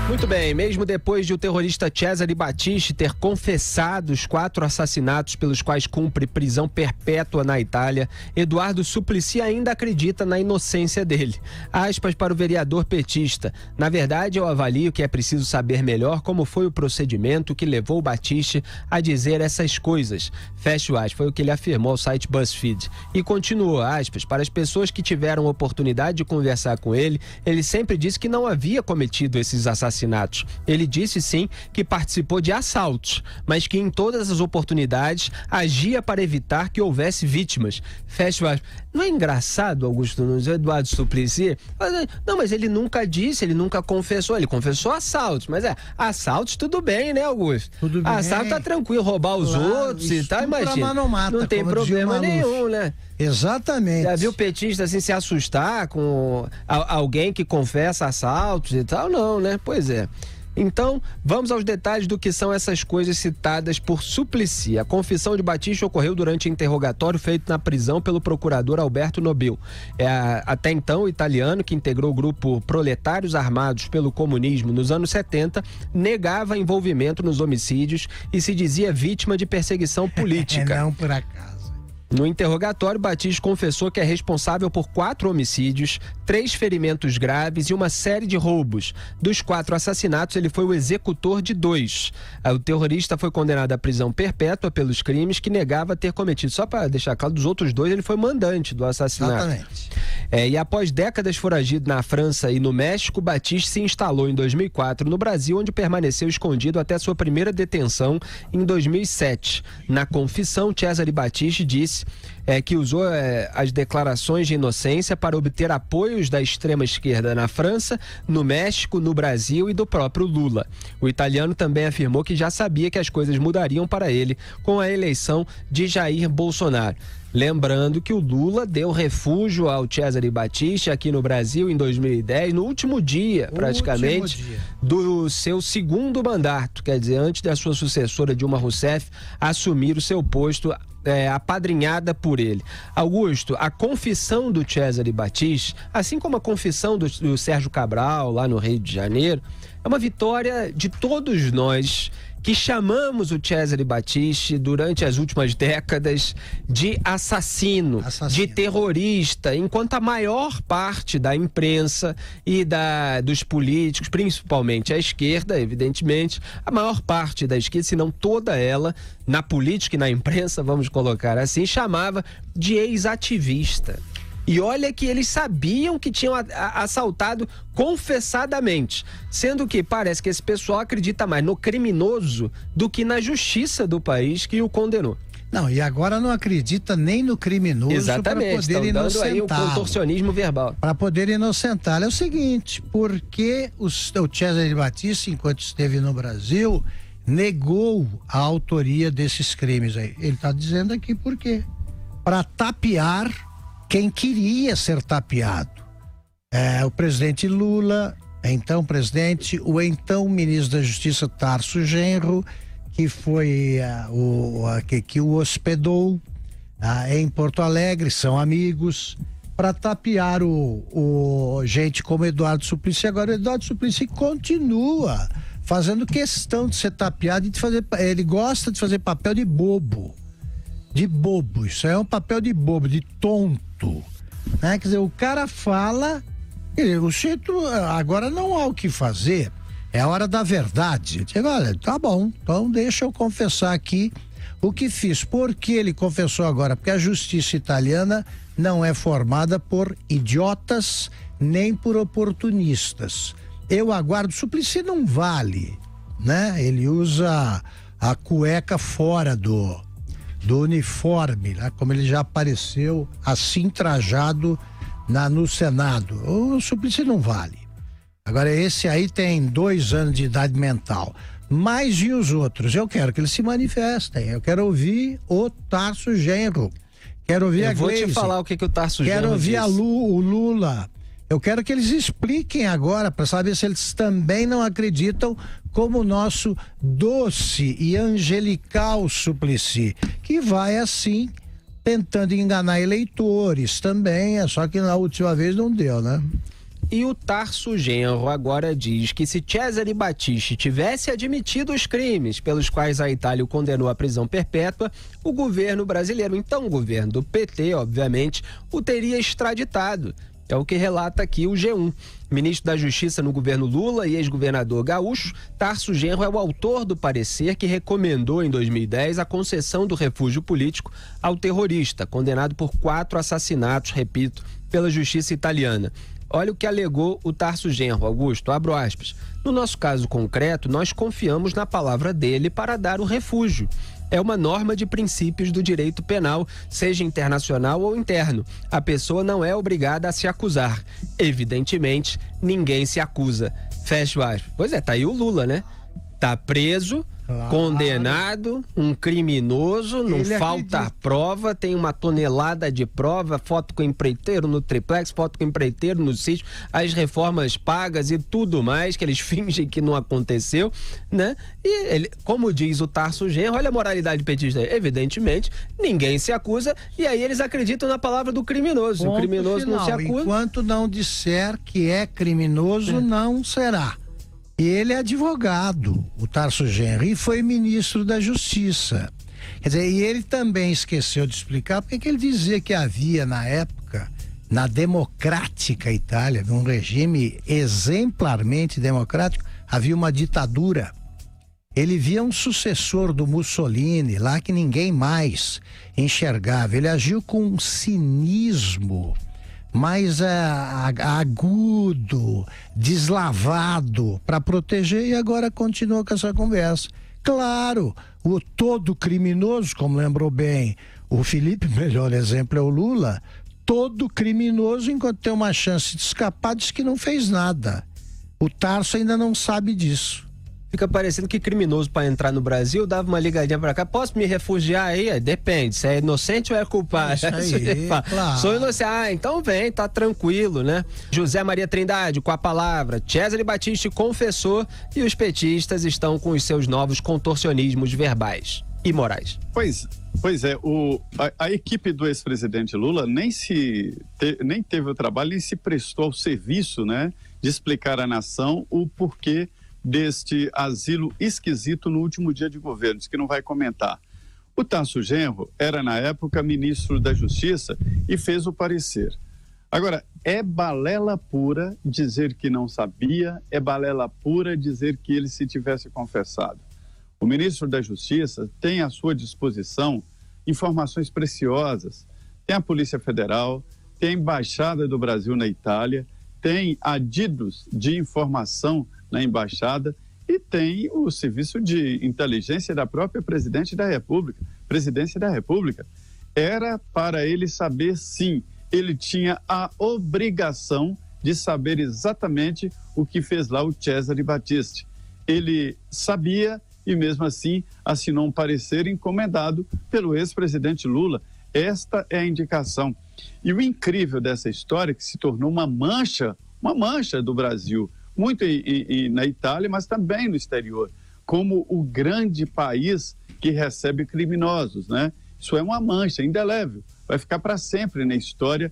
Muito bem, mesmo depois de o terrorista Cesare Battisti ter confessado os 4 assassinatos pelos quais cumpre prisão perpétua na Itália, Eduardo Suplicy ainda acredita na inocência dele. Aspas para o vereador petista: na verdade, eu avalio que é preciso saber melhor como foi o procedimento que levou o Battisti a dizer essas coisas. Fecho aspas, foi o que ele afirmou ao site BuzzFeed. E continuou, aspas, para as pessoas que tiveram oportunidade de conversar com ele, ele sempre disse que não havia cometido esses assassinatos. Ele disse sim que participou de assaltos, mas que em todas as oportunidades agia para evitar que houvesse vítimas. Fecha aspas. Não é engraçado, Augusto Nunes, Eduardo Suplicy? Não, mas ele nunca disse, ele nunca confessou. Ele confessou assaltos, mas assaltos tudo bem, né, Augusto? Tudo bem. Assalto tá tranquilo, roubar os outros e tal, imagina. Não tem problema nenhum, né? Exatamente. Já viu petista assim se assustar com alguém que confessa assaltos e tal? Não, né? Pois é. Então, vamos aos detalhes do que são essas coisas citadas por Suplicy. A confissão de Battisti ocorreu durante interrogatório feito na prisão pelo procurador Alberto Nobile. Até então, o italiano, que integrou o grupo Proletários Armados pelo Comunismo nos anos 70, negava envolvimento nos homicídios e se dizia vítima de perseguição política. Não por acaso. No interrogatório, Battisti confessou que é responsável por 4 homicídios, 3 ferimentos graves e uma série de roubos. Dos 4 assassinatos, ele foi o executor de 2. O terrorista foi condenado à prisão perpétua pelos crimes que negava ter cometido. Só para deixar claro, dos outros 2, ele foi mandante do assassinato. Exatamente. E após décadas foragido na França e no México, Battisti se instalou em 2004 no Brasil, onde permaneceu escondido até sua primeira detenção em 2007. Na confissão, Cesare Battisti disse que usou as declarações de inocência para obter apoios da extrema-esquerda na França, no México, no Brasil e do próprio Lula. O italiano também afirmou que já sabia que as coisas mudariam para ele com a eleição de Jair Bolsonaro. Lembrando que o Lula deu refúgio ao Cesare Battisti aqui no Brasil em 2010, no último dia, praticamente, do seu segundo mandato, quer dizer, antes da sua sucessora Dilma Rousseff assumir o seu posto, apadrinhada por ele. Augusto, a confissão do Cesare Battisti, assim como a confissão do Sérgio Cabral, lá no Rio de Janeiro, é uma vitória de todos nós que chamamos o Cesare Battisti durante as últimas décadas de assassino, de terrorista, enquanto a maior parte da imprensa e dos políticos, principalmente a esquerda, evidentemente, a maior parte da esquerda, se não toda ela, na política e na imprensa, vamos colocar assim, chamava de ex-ativista. E olha que eles sabiam que tinham assaltado confessadamente, sendo que parece que esse pessoal acredita mais no criminoso do que na justiça do país que o condenou. Não, e agora não acredita nem no criminoso para poder dando aí o contorcionismo verbal. Para poder inocentá-lo. É o seguinte, porque o Cesare Battisti, enquanto esteve no Brasil, negou a autoria desses crimes aí. Ele está dizendo aqui por quê? Para tapear quem queria ser tapeado. O presidente Lula, então presidente, o então ministro da Justiça Tarso Genro, que foi que o hospedou em Porto Alegre, são amigos, para tapear o gente como Eduardo Suplicy. Agora o Eduardo Suplicy continua fazendo questão de ser tapeado e de fazer, ele gosta de fazer papel de bobo. De bobo, isso é um papel de bobo, de tonto, né? Quer dizer, o cara fala, o Chito, agora não há o que fazer, é a hora da verdade. Eu digo, olha, tá bom, então deixa eu confessar aqui o que fiz. Por que ele confessou agora? Porque a justiça italiana não é formada por idiotas nem por oportunistas. Eu aguardo, Suplicy não vale, né? Ele usa a cueca fora do uniforme, né? Como ele já apareceu assim trajado no Senado. O Suplicy não vale. Agora esse aí tem 2 anos de idade mental. Mas e os outros? Eu quero que eles se manifestem. Eu quero ouvir o Tarso Genro. Quero ouvir a Gleisi. Eu vou te falar o que o Tarso Genro Quero ouvir disse. o Lula. Eu quero que eles expliquem agora para saber se eles também não acreditam como o nosso doce e angelical Suplicy, que vai assim tentando enganar eleitores também, só que na última vez não deu, né? E o Tarso Genro agora diz que se Cesare Battisti tivesse admitido os crimes pelos quais a Itália o condenou à prisão perpétua, o governo brasileiro, então o governo do PT, obviamente, o teria extraditado. É o que relata aqui o G1. Ministro da Justiça no governo Lula e ex-governador gaúcho, Tarso Genro é o autor do parecer que recomendou em 2010 a concessão do refúgio político ao terrorista, condenado por 4 assassinatos, repito, pela justiça italiana. Olha o que alegou o Tarso Genro, Augusto, abro aspas. No nosso caso concreto, nós confiamos na palavra dele para dar o refúgio. É uma norma de princípios do direito penal, seja internacional ou interno. A pessoa não é obrigada a se acusar. Evidentemente, ninguém se acusa. Fecha aspas. Pois é, tá aí o Lula, né? Tá preso, claro, condenado, um criminoso, não ele falta acredita. Prova, tem uma tonelada de prova, foto com o empreiteiro no triplex, foto com o empreiteiro no sítio, as reformas pagas e tudo mais, que eles fingem que não aconteceu, né? E ele, como diz o Tarso Genro, olha a moralidade petista, evidentemente, ninguém se acusa, e aí eles acreditam na palavra do criminoso. Ponto o criminoso final. Não se acusa. Enquanto não disser que é criminoso, não será. Ele é advogado, o Tarso Genro, e foi ministro da Justiça. Quer dizer, e ele também esqueceu de explicar porque que ele dizia que havia, na época, na democrática Itália, num regime exemplarmente democrático, havia uma ditadura. Ele via um sucessor do Mussolini, lá que ninguém mais enxergava. Ele agiu com um cinismo mais agudo, deslavado, para proteger, e agora continua com essa conversa. Claro, o todo criminoso, como lembrou bem o Felipe, melhor exemplo é o Lula, todo criminoso, enquanto tem uma chance de escapar, diz que não fez nada. O Tarso ainda não sabe disso. Fica parecendo que criminoso para entrar no Brasil dava uma ligadinha para cá. Posso me refugiar aí? Depende, se é inocente ou é culpado. Isso aí, claro. Sou inocente. Então vem, tá tranquilo, né? José Maria Trindade, com a palavra. Cesare Battisti confessou e os petistas estão com os seus novos contorcionismos verbais e morais. Pois é, a equipe do ex-presidente Lula nem teve o trabalho, nem se prestou ao serviço, né, de explicar à nação o porquê deste asilo esquisito no último dia de governo, diz que não vai comentar. O Tarso Genro era, na época, ministro da Justiça e fez o parecer. Agora, é balela pura dizer que não sabia, é balela pura dizer que ele se tivesse confessado. O ministro da Justiça tem à sua disposição informações preciosas. Tem a Polícia Federal, tem a Embaixada do Brasil na Itália, tem adidos de informação na Embaixada e tem o Serviço de Inteligência da própria Presidência da República. Era para ele saber, sim, ele tinha a obrigação de saber exatamente o que fez lá o Cesare Battisti. Ele sabia e, mesmo assim, assinou um parecer encomendado pelo ex-presidente Lula. Esta é a indicação. E o incrível dessa história, que se tornou uma mancha do Brasil, muito na Itália, mas também no exterior, como o grande país que recebe criminosos, né? Isso é uma mancha indelével, vai ficar para sempre na história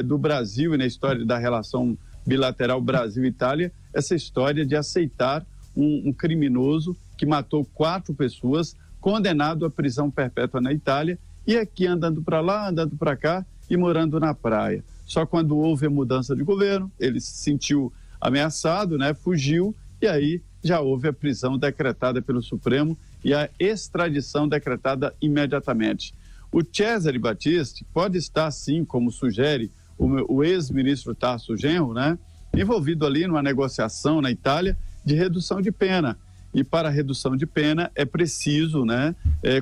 do Brasil e na história da relação bilateral Brasil-Itália, essa história de aceitar um criminoso que matou 4 pessoas, condenado à prisão perpétua na Itália, e aqui andando para lá, andando para cá e morando na praia. Só quando houve a mudança de governo, ele se sentiu ameaçado, né? Fugiu, e aí já houve a prisão decretada pelo Supremo e a extradição decretada imediatamente. O Cesare Battisti pode estar, sim, como sugere o ex-ministro Tarso Genro, né? Envolvido ali numa negociação na Itália de redução de pena. E para a redução de pena é preciso, né,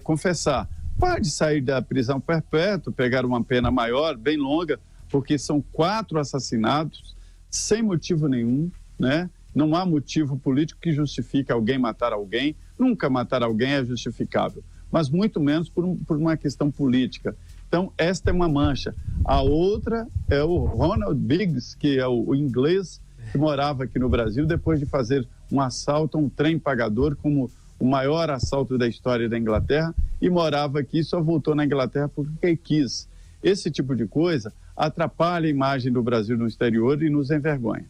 confessar. Pode sair da prisão perpétua, pegar uma pena maior, bem longa, porque são 4 assassinatos sem motivo nenhum, né? Não há motivo político que justifique alguém matar alguém. Nunca matar alguém é justificável, mas muito menos por uma questão política. Então, esta é uma mancha. A outra é o Ronald Biggs, que é o inglês que morava aqui no Brasil depois de fazer um assalto a um trem pagador, como o maior assalto da história da Inglaterra, e morava aqui e só voltou na Inglaterra porque quis. Esse tipo de coisa atrapalha a imagem do Brasil no exterior e nos envergonha.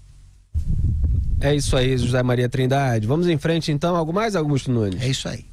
É isso aí, José Maria Trindade. Vamos em frente então. Algo mais, Augusto Nunes? É isso aí.